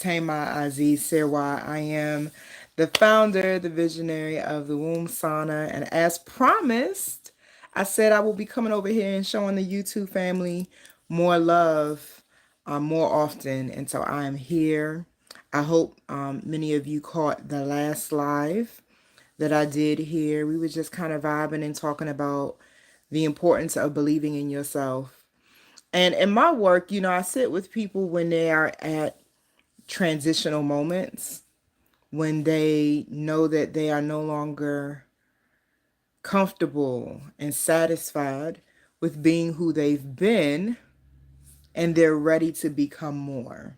Tama Aziz Sirwa. I am the founder, the visionary of the Womb Sauna. And as promised, I said I will be coming over here and showing the YouTube family more love more often. And so I am here. I hope many of you caught the last live that I did here. We were just kind of vibing and talking about the importance of believing in yourself. And in my work, I sit with people when they are at transitional moments, when they know that they are no longer comfortable and satisfied with being who they've been and they're ready to become more.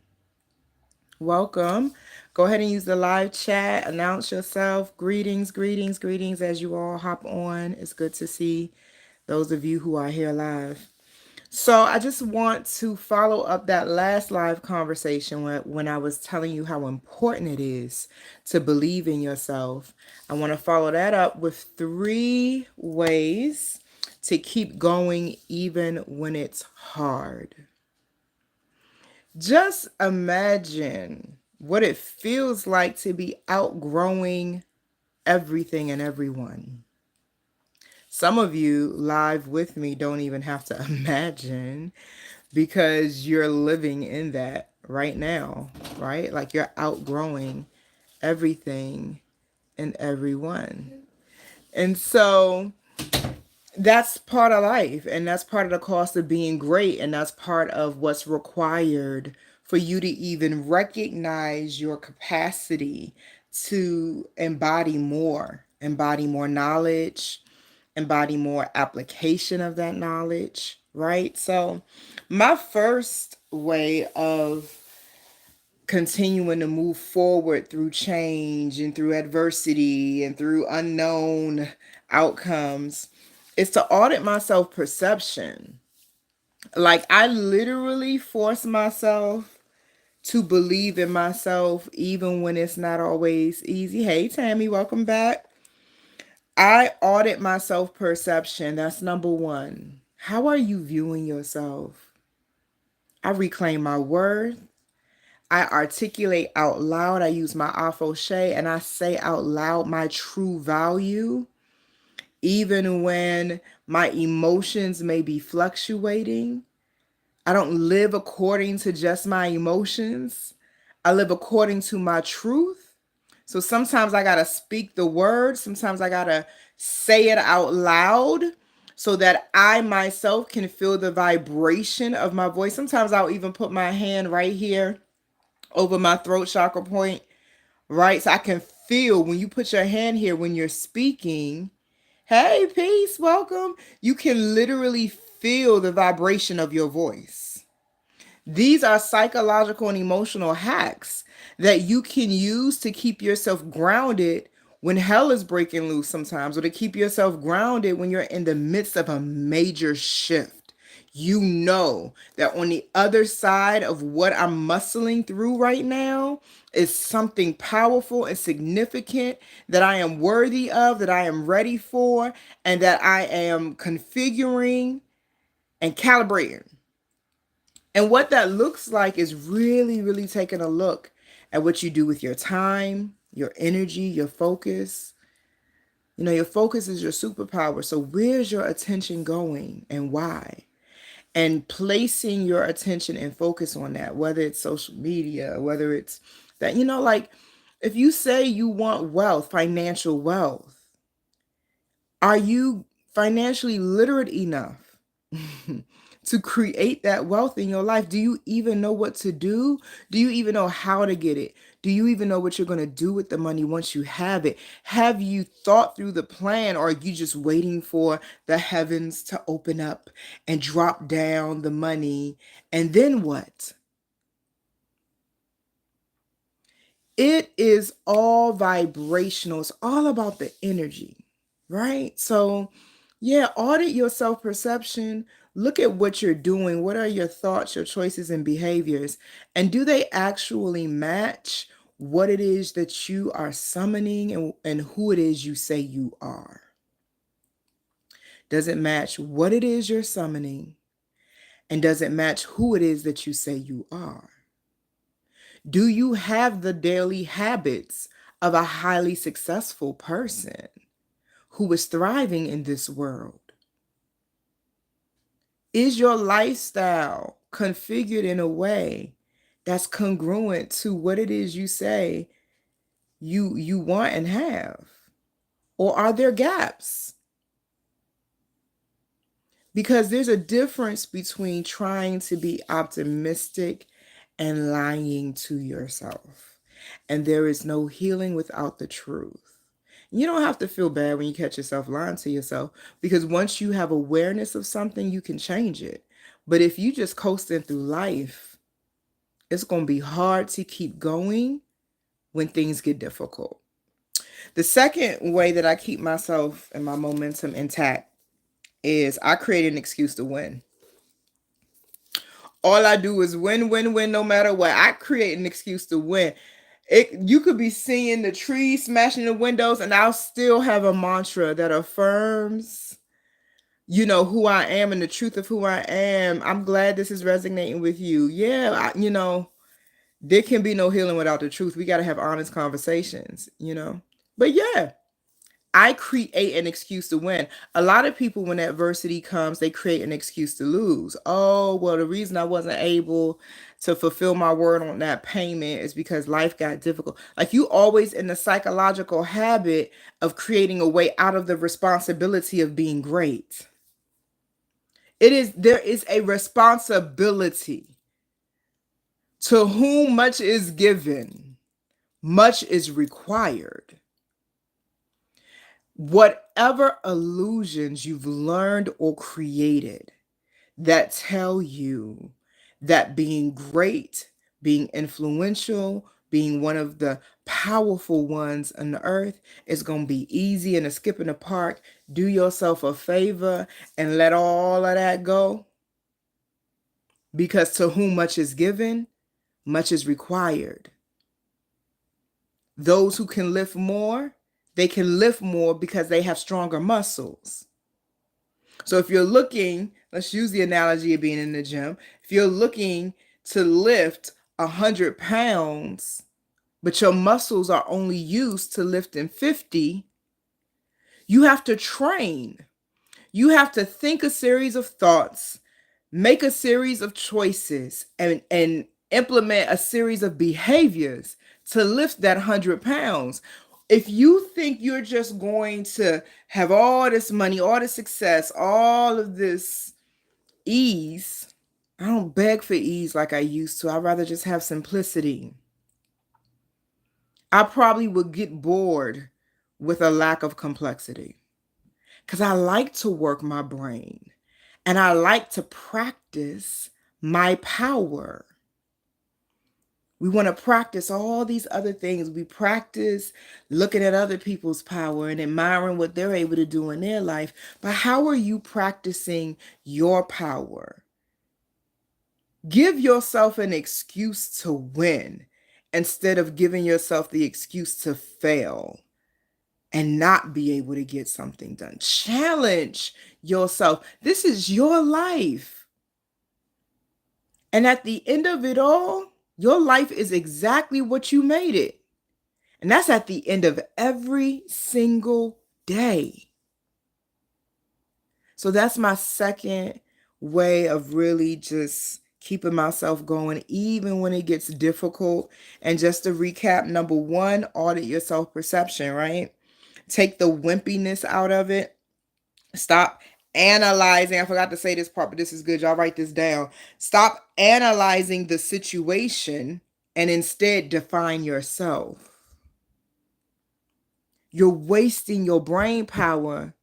Welcome. Go ahead and use the live chat, announce yourself. Greetings, greetings, greetings as you all hop on. It's good to see those of you who are here live. So I just want to follow up that last live conversation when I was telling you how important it is to believe in yourself. I want to follow that up with 3 ways to keep going even when it's hard. Just imagine what it feels like to be outgrowing everything and everyone. Some of you live with me don't even have to imagine because you're living in that right now, right? Like you're outgrowing everything and everyone. And so that's part of life, and that's part of the cost of being great, and that's part of what's required for you to even recognize your capacity to embody more knowledge, embody more application of that knowledge, right? So, my first way of continuing to move forward through change and through adversity and through unknown outcomes is to audit my self perception. Like, I literally force myself to believe in myself even when it's not always easy. Hey, Tammy, welcome back. I audit my self perception. That's number one. How are you viewing yourself? I reclaim my worth. I articulate out loud. I use my afroche and I say out loud my true value, even when my emotions may be fluctuating. I don't live according to just my emotions. I live according to my truth. So sometimes I got to speak the word. Sometimes I got to say it out loud so that I myself can feel the vibration of my voice. Sometimes I'll even put my hand right here over my throat chakra point, right? So I can feel when you put your hand here when you're speaking. Hey, peace, welcome. You can literally feel the vibration of your voice. These are psychological and emotional hacks that you can use to keep yourself grounded when hell is breaking loose sometimes, or to keep yourself grounded when you're in the midst of a major shift. You know that on the other side of what I'm muscling through right now is something powerful and significant that I am worthy of, that I am ready for, and that I am configuring and calibrating. And what that looks like is really, really taking a look at what you do with your time, your energy, your focus. Your focus is your superpower. So, where's your attention going and why? And placing your attention and focus on that, whether it's social media, whether it's that, like if you say you want wealth, financial wealth, are you financially literate enough to create that wealth in your life? Do you even know what to do? Do you even know how to get it? Do you even know what you're going to do with the money once you have it? Have you thought through the plan, or are you just waiting for the heavens to open up and drop down the money? And then what? It is all vibrational. It's all about the energy, right? So, yeah, audit your self perception. Look at what you're doing. What are your thoughts, your choices, and behaviors? And do they actually match what it is that you are summoning and who it is you say you are? Does it match what it is you're summoning? And does it match who it is that you say you are? Do you have the daily habits of a highly successful person who is thriving in this world? Is your lifestyle configured in a way that's congruent to what it is you say you want and have? Or are there gaps? Because there's a difference between trying to be optimistic and lying to yourself. And there is no healing without the truth. You don't have to feel bad when you catch yourself lying to yourself, because once you have awareness of something, you can change it. But if you just coasting through life, it's going to be hard to keep going when things get difficult. The second way that I keep myself and my momentum intact is I create an excuse to win. All I do is win, win, win, no matter what. I create an excuse to win. You could be seeing the trees smashing the windows, and I'll still have a mantra that affirms, who I am and the truth of who I am. I'm glad this is resonating with you. Yeah, there can be no healing without the truth. We got to have honest conversations. But yeah, I create an excuse to win. A lot of people, when adversity comes, they create an excuse to lose. Oh, well, the reason I wasn't able to fulfill my word on that payment is because life got difficult. Like, you always in the psychological habit of creating a way out of the responsibility of being great. There is a responsibility. To whom much is given, much is required. Whatever illusions you've learned or created that tell you that being great, being influential, being one of the powerful ones on the earth is going to be easy and a skip in the park, do yourself a favor and let all of that go. Because to whom much is given, much is required. Those who can lift more, they can lift more because they have stronger muscles. So if you're looking, let's use the analogy of being in the gym. If you're looking to lift 100 pounds, but your muscles are only used to lifting 50, you have to train. You have to think a series of thoughts, make a series of choices, and implement a series of behaviors to lift that 100 pounds. If you think you're just going to have all this money, all this success, all of this ease, I don't beg for ease like I used to. I'd rather just have simplicity. I probably would get bored with a lack of complexity because I like to work my brain and I like to practice my power. We want to practice all these other things. We practice looking at other people's power and admiring what they're able to do in their life. But how are you practicing your power? Give yourself an excuse to win instead of giving yourself the excuse to fail and not be able to get something done. Challenge yourself. This is your life. And at the end of it all, your life is exactly what you made it. And that's at the end of every single day. So that's my second way of really just keeping myself going, even when it gets difficult. And just to recap, number one, audit your self-perception, right? Take the wimpiness out of it. Stop analyzing. I forgot to say this part, but this is good. Y'all write this down. Stop analyzing the situation and instead define yourself. You're wasting your brain power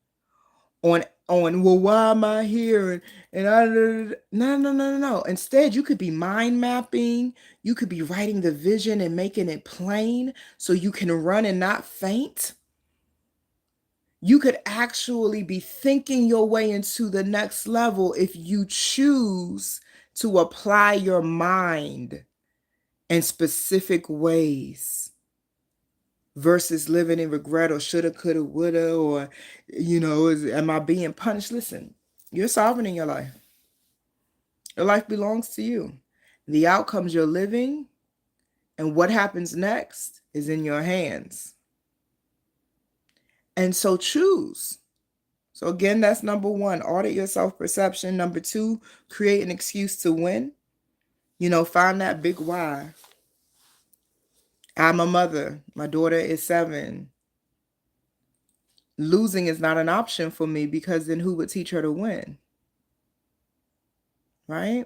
on well, why am I here? And no. Instead, you could be mind mapping. You could be writing the vision and making it plain so you can run and not faint. You could actually be thinking your way into the next level if you choose to apply your mind in specific ways versus living in regret or shoulda, coulda, woulda, or, am I being punished? Listen, you're sovereign in your life. Your life belongs to you. The outcomes you're living And what happens next is in your hands. And so choose. So again, that's number one, audit your self-perception. Number two, create an excuse to win. Find that big why. I'm a mother. My daughter is 7. Losing is not an option for me, because then who would teach her to win? Right?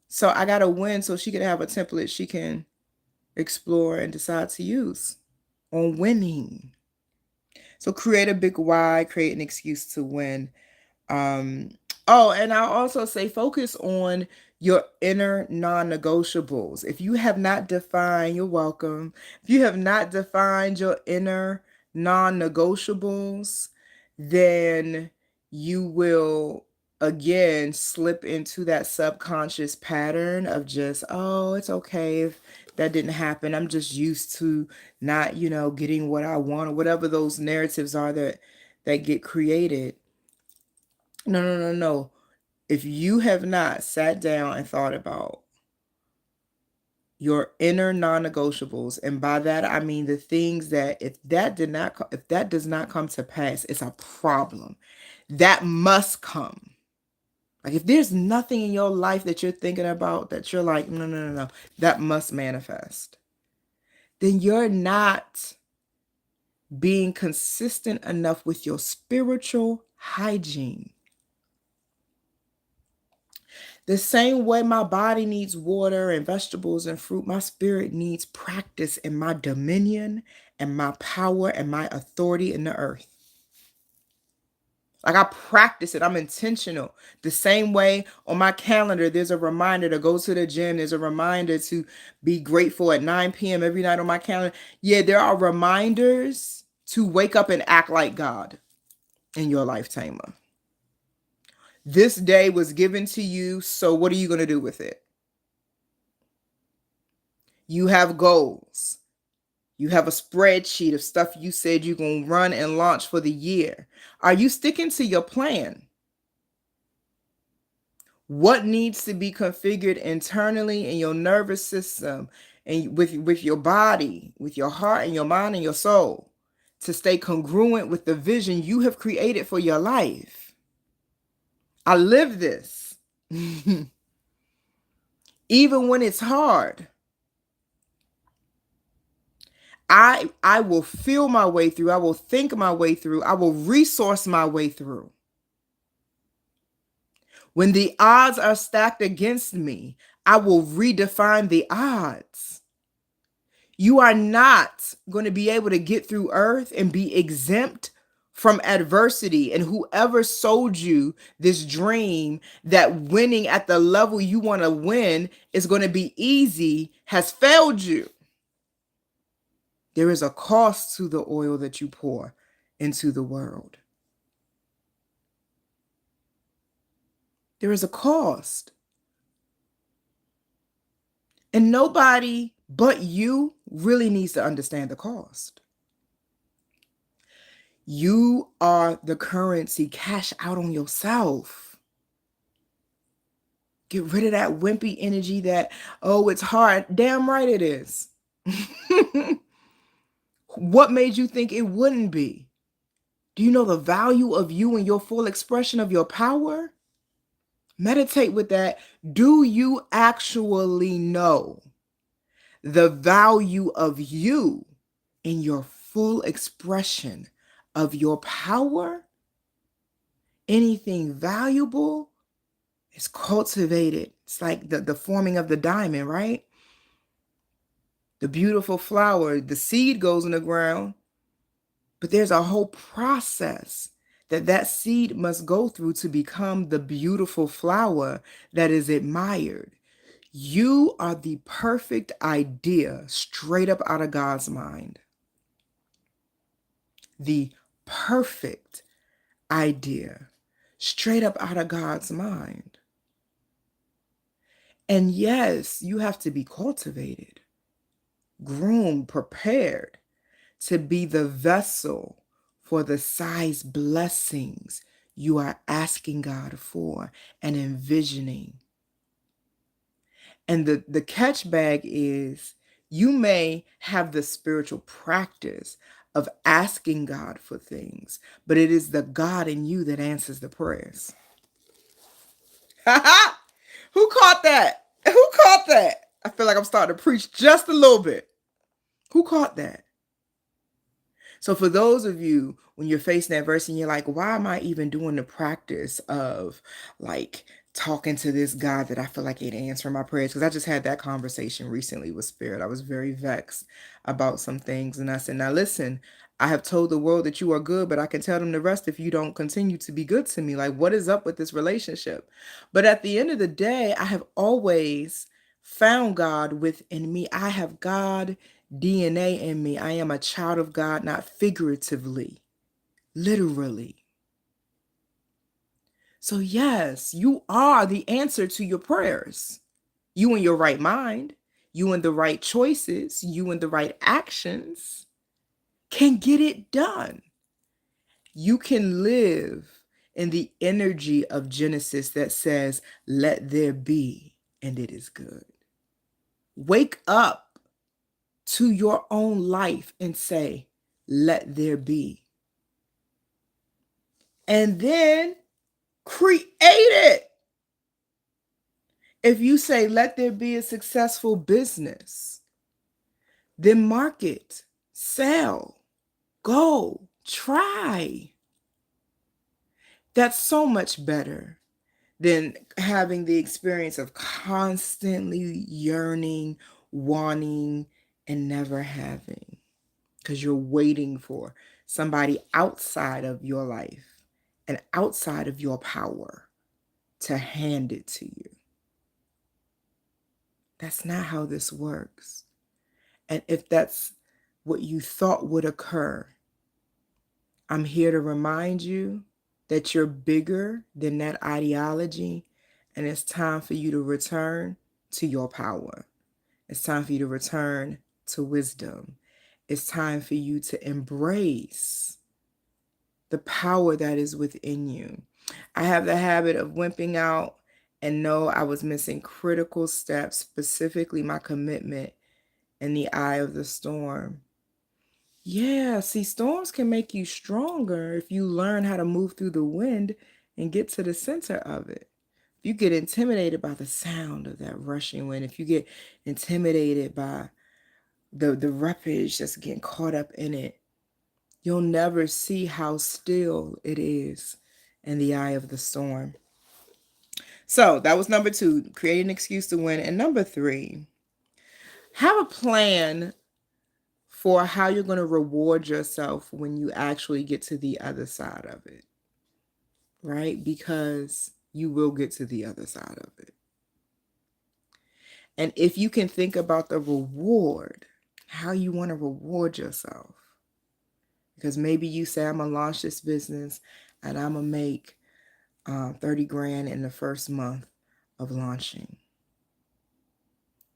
So I got to win so she can have a template she can explore and decide to use on winning. So create a big why, create an excuse to win. Um, and I'll also say focus on your inner non-negotiables. If you have not defined, you're welcome. If you have not defined your inner non-negotiables, then you will again slip into that subconscious pattern of just, oh, it's okay if that didn't happen. I'm just used to not, getting what I want, or whatever those narratives are that get created. No, no, no, no. If you have not sat down and thought about your inner non-negotiables, and by that I mean the things that if that does not come to pass, it's a problem. That must come. Like if there's nothing in your life that you're thinking about that you're like, no, no, no, no, that must manifest, then you're not being consistent enough with your spiritual hygiene. The same way my body needs water and vegetables and fruit, my spirit needs practice in my dominion and my power and my authority in the earth. Like I practice it. I'm intentional. The same way on my calendar, there's a reminder to go to the gym. There's a reminder to be grateful at 9 p.m. every night on my calendar. Yeah, there are reminders to wake up and act like God in your lifetime. This day was given to you, so what are you going to do with it? You have goals. You have a spreadsheet of stuff you said you're going to run and launch for the year. Are you sticking to your plan? What needs to be configured internally in your nervous system and with your body, with your heart and your mind and your soul to stay congruent with the vision you have created for your life? I live this. Even when it's hard. I will feel my way through. I will think my way through. I will resource my way through. When the odds are stacked against me, I will redefine the odds. You are not going to be able to get through earth and be exempt from adversity. And whoever sold you this dream that winning at the level you want to win is going to be easy has failed you. There is a cost to the oil that you pour into the world. There is a cost. And nobody but you really needs to understand the cost. You are the currency. Cash out on yourself. Get rid of that wimpy energy that, oh, it's hard. Damn right it is. What made you think it wouldn't be? Do you know the value of you and your full expression of your power? Meditate with that. Do you actually know the value of you in your full expression of your power? Anything valuable is cultivated. It's like the forming of the diamond, right? The beautiful flower, the seed goes in the ground, but there's a whole process that seed must go through to become the beautiful flower that is admired. You are the perfect idea straight up out of God's mind. The perfect idea straight up out of God's mind. And yes, you have to be cultivated, groomed, prepared to be the vessel for the size blessings you are asking God for and envisioning. And the catch bag is you may have the spiritual practice of asking God for things, but it is the God in you that answers the prayers. Who caught that? Who caught that? I feel like I'm starting to preach just a little bit. Who caught that? So for those of you, when you're facing adversity and you're like, why am I even doing the practice of like talking to this God that I feel like ain't answering my prayers? Because I just had that conversation recently with Spirit. I was very vexed about some things. And I said, now listen, I have told the world that you are good, but I can tell them the rest if you don't continue to be good to me. Like, what is up with this relationship? But at the end of the day, I have always found God within me. I have God DNA in me. I am a child of God, not figuratively, literally. So, yes, you are the answer to your prayers. You in your right mind, you in the right choices, you in the right actions can get it done. You can live in the energy of Genesis that says, let there be, and it is good. Wake up to your own life and say, let there be. And then create it. If you say, let there be a successful business, then market, sell, go, try. That's so much better than having the experience of constantly yearning, wanting, and never having, because you're waiting for somebody outside of your life and outside of your power to hand it to you. That's not how this works. And if that's what you thought would occur, I'm here to remind you that you're bigger than that ideology, and it's time for you to return to your power. It's time for you to return to wisdom. It's time for you to embrace the power that is within you. I have the habit of wimping out and know I was missing critical steps, specifically my commitment in the eye of the storm. Yeah, see, storms can make you stronger if you learn how to move through the wind and get to the center of it. If you get intimidated by the sound of that rushing wind, if you get intimidated by the wreckage that's getting caught up in it, you'll never see how still it is in the eye of the storm. So that was number 2, create an excuse to win. And number 3, have a plan for how you're going to reward yourself when you actually get to the other side of it, right? Because you will get to the other side of it. And if you can think about the reward, how you want to reward yourself, because maybe you say, I'm going to launch this business and I'm going to make 30 grand in the first month of launching.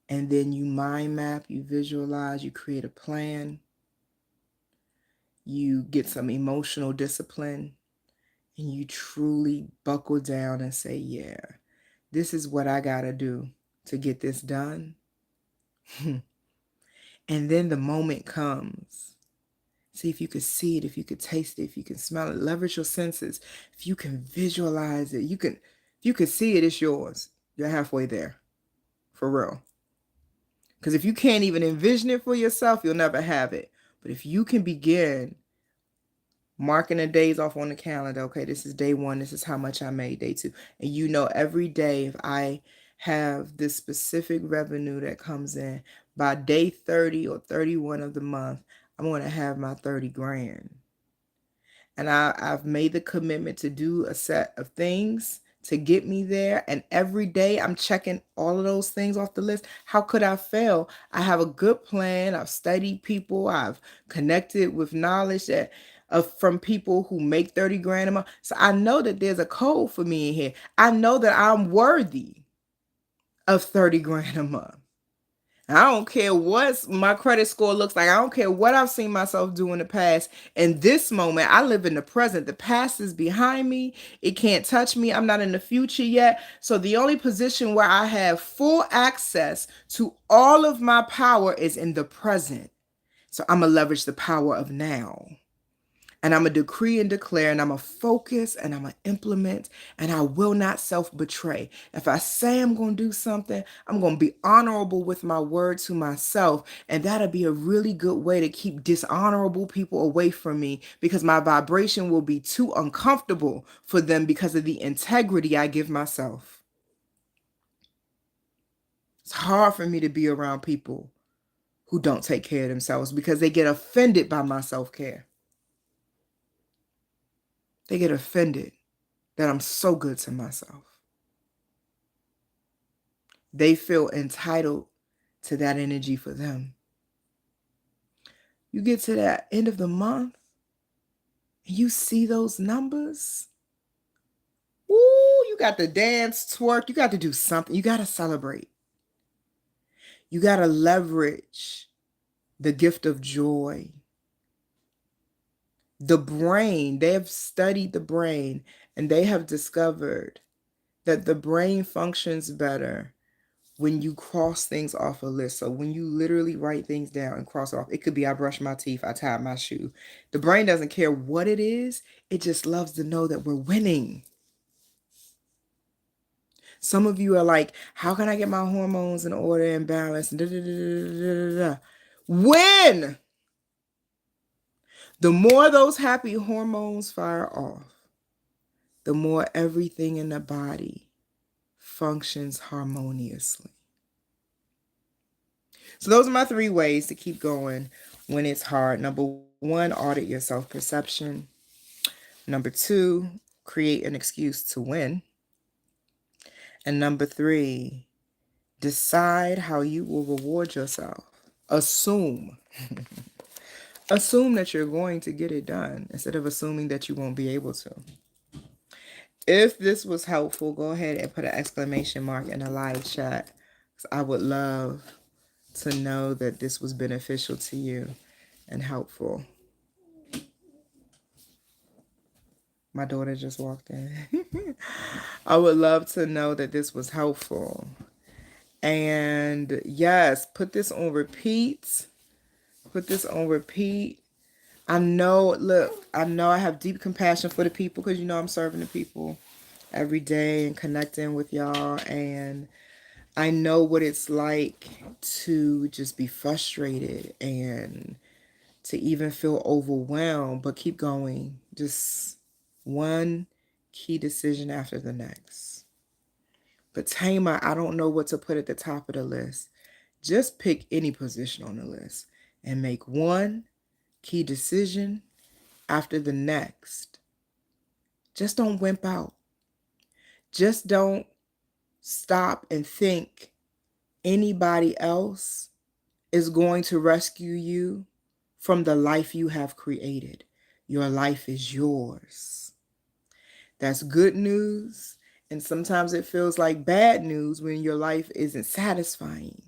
And then you mind map, you visualize, you create a plan, you get some emotional discipline, and you truly buckle down and say, yeah, this is what I got to do to get this done. And then the moment comes. See if you could see it, if you could taste it, if you can smell it, leverage your senses. If you can visualize it, if you can see it, it's yours. You're halfway there, for real. Because if you can't even envision it for yourself, you'll never have it. But if you can begin marking the days off on the calendar, okay, this is day 1, this is how much I made, day 2. And you know every day if I have this specific revenue that comes in, by day 30 or 31 of the month, I'm going to have my 30 grand. And I've made the commitment to do a set of things to get me there. And every day I'm checking all of those things off the list. How could I fail? I have a good plan. I've studied people. I've connected with knowledge that from people who make 30 grand a month. So I know that there's a code for me in here. I know that I'm worthy of 30 grand a month. I don't care what my credit score looks like. I don't care what I've seen myself do in the past. In this moment, I live in the present. The past is behind me. It can't touch me. I'm not in the future yet. So the only position where I have full access to all of my power is in the present. So I'm going to leverage the power of now. And I'm going to decree and declare, and I'm going to focus, and I'm going to implement, and I will not self betray. If I say I'm going to do something, I'm going to be honorable with my word to myself. And that'll be a really good way to keep dishonorable people away from me, because my vibration will be too uncomfortable for them because of the integrity I give myself. It's hard for me to be around people who don't take care of themselves because they get offended by my self care. They get offended that I'm so good to myself. They feel entitled to that energy for them. You get to that end of the month and you see those numbers. Woo, you got to dance, twerk. You got to do something. You got to celebrate. You got to leverage the gift of joy. The brain, they have studied the brain and they have discovered that the brain functions better when you cross things off a list. So when you literally write things down and cross off, it could be I brushed my teeth, I tied my shoe. The brain doesn't care what it is. It just loves to know that we're winning. Some of you are like, how can I get my hormones in order and balance? Da, da, da, da, da, da. When the more those happy hormones fire off, the more everything in the body functions harmoniously. So those are my 3 ways to keep going when it's hard. Number 1, audit your self-perception. Number 2, create an excuse to win. And number 3, decide how you will reward yourself. Assume. Assume that you're going to get it done instead of assuming that you won't be able to. If this was helpful, go ahead and put an exclamation mark in the live chat. I would love to know that this was beneficial to you and helpful. My daughter just walked in. I would love to know that this was helpful. And yes, put this on repeat. Put this on repeat. I know I have deep compassion for the people because I'm serving the people every day and connecting with y'all. And I know what it's like to just be frustrated and to even feel overwhelmed, but keep going. Just one key decision after the next. But Tamer, I don't know what to put at the top of the list. Just pick any position on the list and make one key decision after the next. Just don't wimp out. Just don't stop and think anybody else is going to rescue you from the life you have created. Your life is yours. That's good news. And sometimes it feels like bad news when your life isn't satisfying.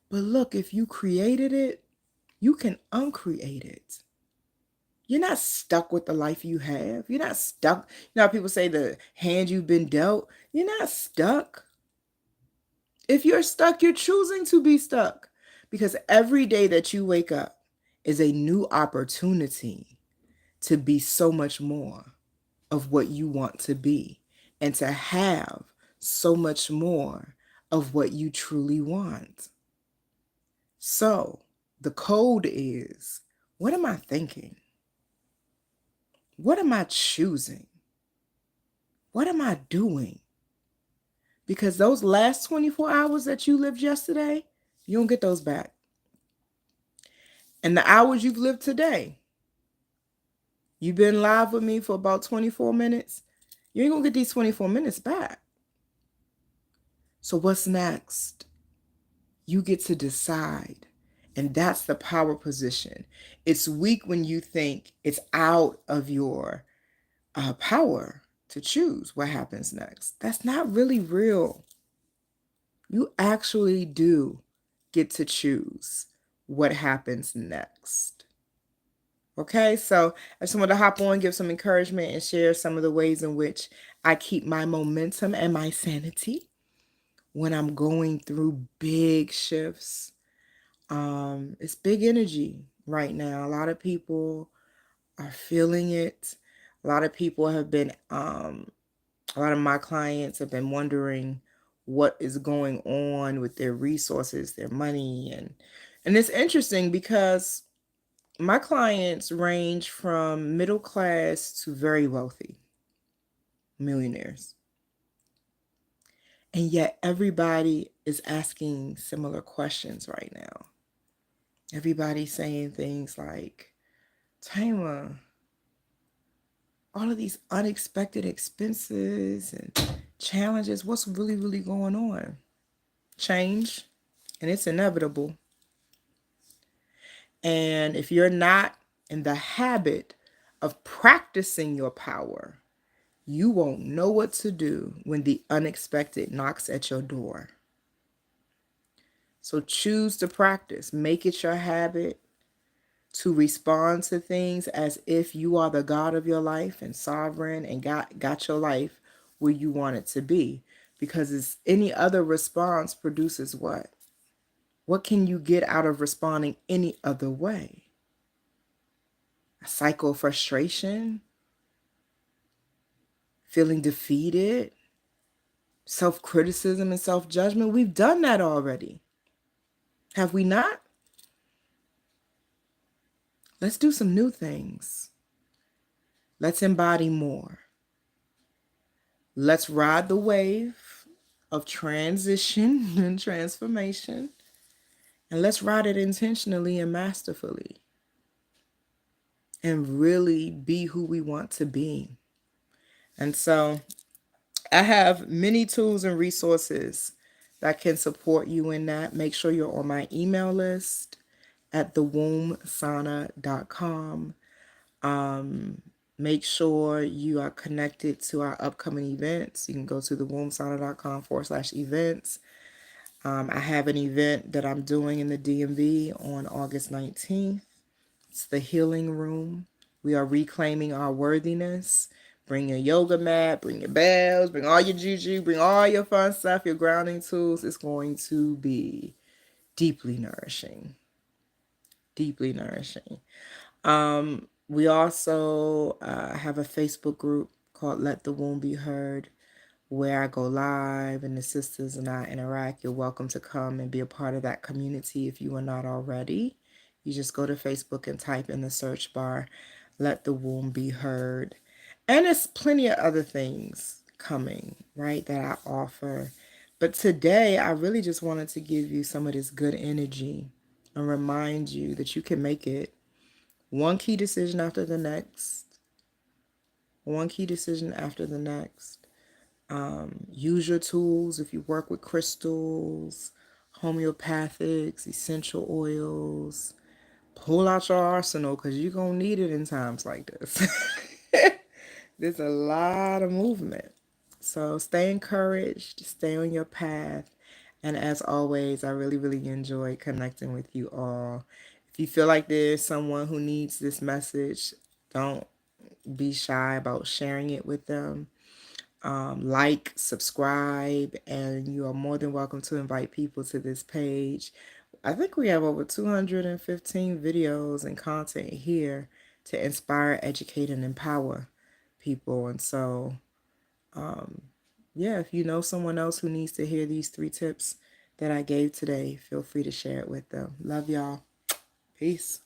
But look, if you created it, you can uncreate it. You're not stuck with the life you have. You're not stuck. How people say the hand you've been dealt. You're not stuck. If you're stuck, you're choosing to be stuck. Because every day that you wake up is a new opportunity to be so much more of what you want to be and to have so much more of what you truly want. So the code is, what am I thinking? What am I choosing? What am I doing? Because those last 24 hours that you lived yesterday, you don't get those back. And the hours you've lived today, you've been live with me for about 24 minutes. You ain't gonna get these 24 minutes back. So what's next? You get to decide. And that's the power position. It's weak when you think it's out of your power to choose what happens next. That's not really real. You actually do get to choose what happens next. Okay, so I just wanted to hop on, give some encouragement, and share some of the ways in which I keep my momentum and my sanity when I'm going through big shifts. It's big energy right now. A lot of people are feeling it. A lot of people have been, a lot of my clients have been wondering what is going on with their resources, their money, and it's interesting because my clients range from middle class to very wealthy, millionaires. And yet everybody is asking similar questions right now. Everybody's saying things like, Taima, all of these unexpected expenses and challenges, what's really, really going on? Change, and it's inevitable. And if you're not in the habit of practicing your power, you won't know what to do when the unexpected knocks at your door. So choose to practice. Make it your habit to respond to things as if you are the God of your life and sovereign and got your life where you want it to be. Because it's any other response produces what? What can you get out of responding any other way? A cycle of frustration, feeling defeated, self-criticism and self-judgment. We've done that already. Have we not? Let's do some new things. Let's embody more. Let's ride the wave of transition and transformation. And let's ride it intentionally and masterfully. And really be who we want to be. And so I have many tools and resources that can support you in that. Make sure you're on my email list at thewombsauna.com. Make sure you are connected to our upcoming events. You can go to thewombsauna.com/events. I have an event that I'm doing in the DMV on August 19th. It's the Healing Room. We are reclaiming our worthiness. Bring your yoga mat, bring your bells, bring all your juju, bring all your fun stuff, your grounding tools. It's going to be deeply nourishing. Deeply nourishing. We also have a Facebook group called Let the Womb Be Heard, where I go live and the sisters and I interact. You're welcome to come and be a part of that community if you are not already. You just go to Facebook and type in the search bar, Let the Womb Be Heard. And there's plenty of other things coming, right, that I offer. But today, I really just wanted to give you some of this good energy and remind you that you can make it one key decision after the next, one key decision after the next. Use your tools if you work with crystals, homeopathics, essential oils. Pull out your arsenal because you're going to need it in times like this. There's a lot of movement. So stay encouraged, stay on your path. And as always, I really, really enjoy connecting with you all. If you feel like there's someone who needs this message, don't be shy about sharing it with them. Like, subscribe, and you are more than welcome to invite people to this page. I think we have over 215 videos and content here to inspire, educate, and empower people. And so, yeah, if you know someone else who needs to hear these 3 tips that I gave today, feel free to share it with them. Love y'all. Peace.